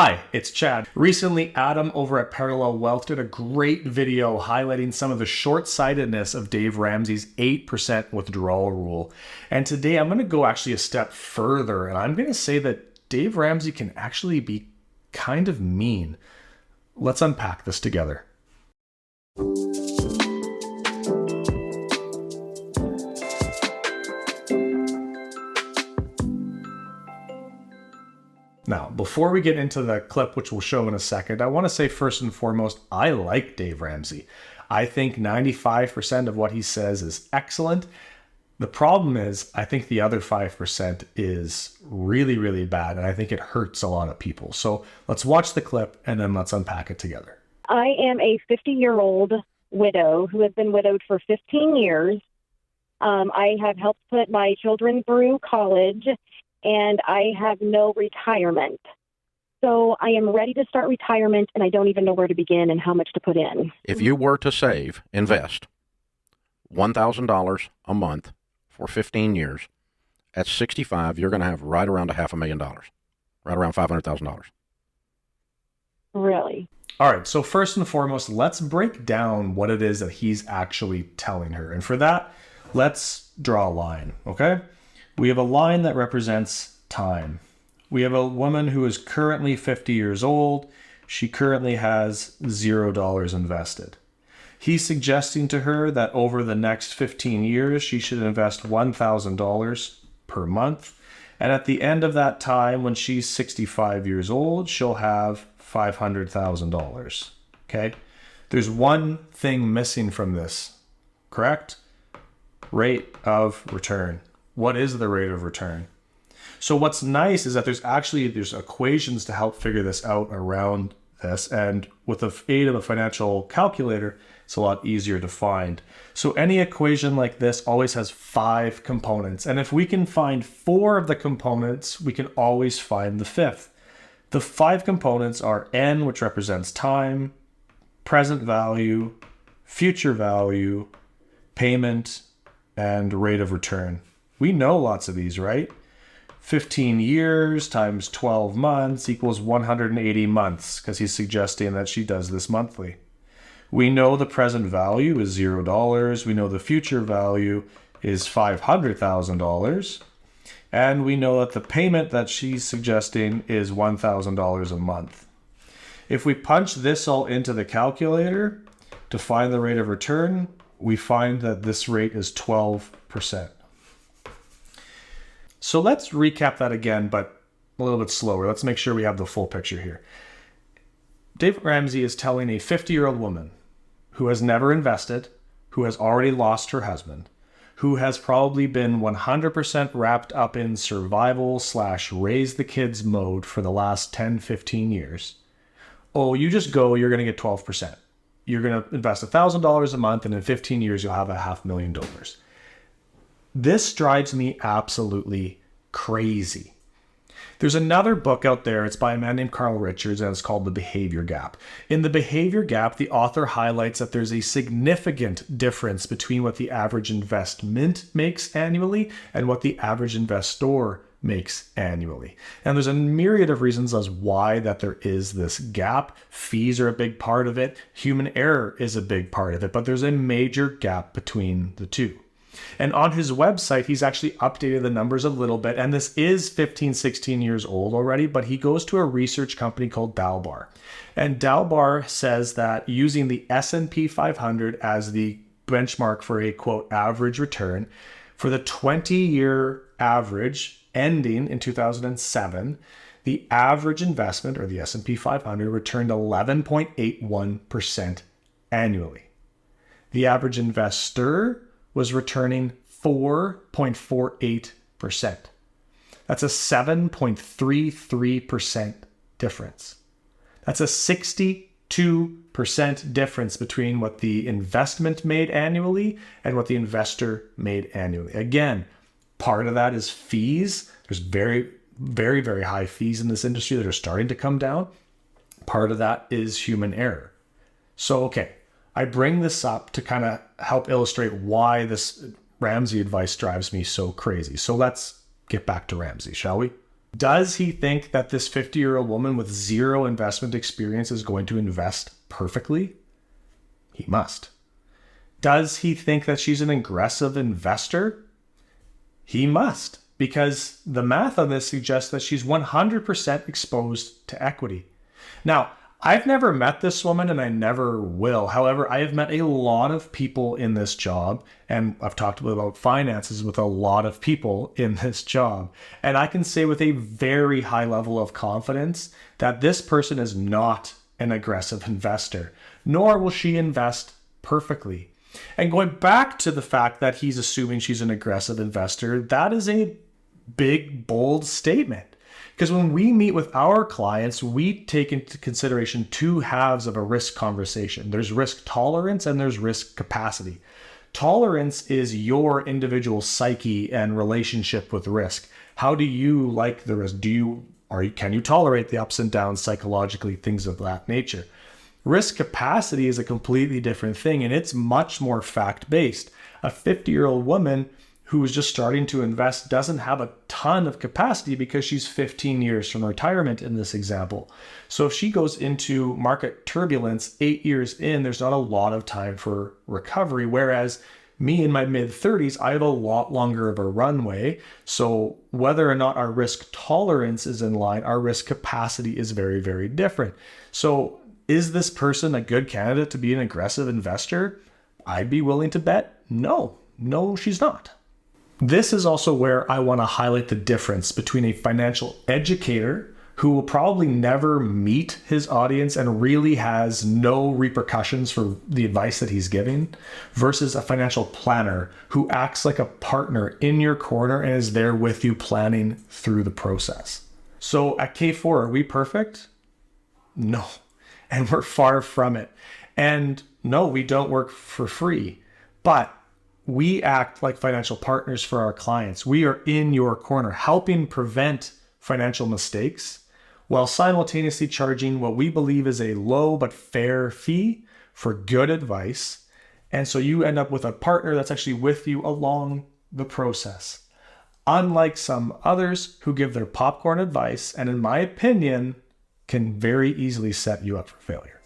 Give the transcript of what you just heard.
Hi, it's Chad. Recently, Adam over at Parallel Wealth did a great video highlighting some of the short-sightedness of Dave Ramsey's 8% withdrawal rule. And today I'm going to go actually a step further, and I'm going to say that Dave Ramsey can actually be kind of mean. Let's unpack this together. Now, before we get into the clip, which we'll show in a second, I want to say first and foremost, I like Dave Ramsey. I think 95% of what he says is excellent. The problem is, I think the other 5% is really, really bad, and I think it hurts a lot of people. So let's watch the clip, and then let's unpack it together. I am a 50-year-old widow who has been widowed for 15 years. I have helped put my children through college, and I have no retirement. So I am ready to start retirement, and I don't even know where to begin and how much to put in. If you were to invest $1,000 a month for 15 years, at 65, you're going to have right around $500,000, right around $500,000. Really? All right, so first and foremost, let's break down what it is that he's actually telling her. And for that, let's draw a line, okay? We have a line that represents time. We have a woman who is currently 50 years old. She currently has $0 invested. He's suggesting to her that over the next 15 years, she should invest $1,000 per month. And at the end of that time, when she's 65 years old, she'll have $500,000. Okay? There's one thing missing from this, correct? Rate of return. What is the rate of return? So what's nice is that there's equations to help figure this out around this. And with the aid of a financial calculator, it's a lot easier to find. So any equation like this always has 5 components. And if we can find 4 of the components, we can always find the 5th. The 5 components are N, which represents time, present value, future value, payment, and rate of return. We know lots of these, right? 15 years times 12 months equals 180 months, because he's suggesting that she does this monthly. We know the present value is $0. We know the future value is $500,000. And we know that the payment that she's suggesting is $1,000 a month. If we punch this all into the calculator to find the rate of return, we find that this rate is 12%. So let's recap that again, but a little bit slower. Let's make sure we have the full picture here. Dave Ramsey is telling a 50-year-old woman who has never invested, who has already lost her husband, who has probably been 100% wrapped up in survival / raise the kids mode for the last 10, 15 years. Oh, you just go, you're going to get 12%. You're going to invest $1,000 a month, and in 15 years, you'll have $500,000. This drives me absolutely crazy. There's another book out there. It's by a man named Carl Richards, and it's called The Behavior Gap. In The Behavior Gap, the author highlights that there's a significant difference between what the average investment makes annually and what the average investor makes annually. And there's a myriad of reasons as why that there is this gap. Fees are a big part of it. Human error is a big part of it, but there's a major gap between the two. And on his website, he's actually updated the numbers a little bit. And this is 15, 16 years old already, but he goes to a research company called Dalbar. And Dalbar says that using the S&P 500 as the benchmark for a, quote, average return, for the 20-year average ending in 2007, the average investment, or the S&P 500, returned 11.81% annually. The average investor was returning 4.48%. That's a 7.33% difference. That's a 62% difference between what the investment made annually and what the investor made annually. Again, part of that is fees. There's very, very, very high fees in this industry that are starting to come down. Part of that is human error. So, okay, I bring this up to kind of help illustrate why this Ramsey advice drives me so crazy. So let's get back to Ramsey, shall we? Does he think that this 50-year-old woman with zero investment experience is going to invest perfectly? He must. Does he think that she's an aggressive investor? He must, because the math on this suggests that she's 100% exposed to equity. Now, I've never met this woman and I never will. However, I have met a lot of people in this job, and I've talked about finances with a lot of people in this job. And I can say with a very high level of confidence that this person is not an aggressive investor, nor will she invest perfectly. And going back to the fact that he's assuming she's an aggressive investor, that is a big, bold statement. Because when we meet with our clients, we take into consideration two halves of a risk conversation. There's risk tolerance and there's risk capacity. Tolerance is your individual psyche and relationship with risk. How do you like the risk? Can you tolerate the ups and downs psychologically, things of that nature? Risk capacity is a completely different thing, and it's much more fact-based. A 50-year-old woman who is just starting to invest doesn't have a ton of capacity because she's 15 years from retirement in this example. So if she goes into market turbulence 8 years in, there's not a lot of time for recovery. Whereas me in my mid-30s, I have a lot longer of a runway. So whether or not our risk tolerance is in line, our risk capacity is very, very different. So is this person a good candidate to be an aggressive investor? I'd be willing to bet no, she's not. This is also where I want to highlight the difference between a financial educator who will probably never meet his audience and really has no repercussions for the advice that he's giving versus a financial planner who acts like a partner in your corner and is there with you planning through the process. So at K4, are we perfect? No, and we're far from it. And no, we don't work for free, but we act like financial partners for our clients. We are in your corner, helping prevent financial mistakes while simultaneously charging what we believe is a low but fair fee for good advice. And so you end up with a partner that's actually with you along the process. Unlike some others who give their popcorn advice, and in my opinion, can very easily set you up for failure.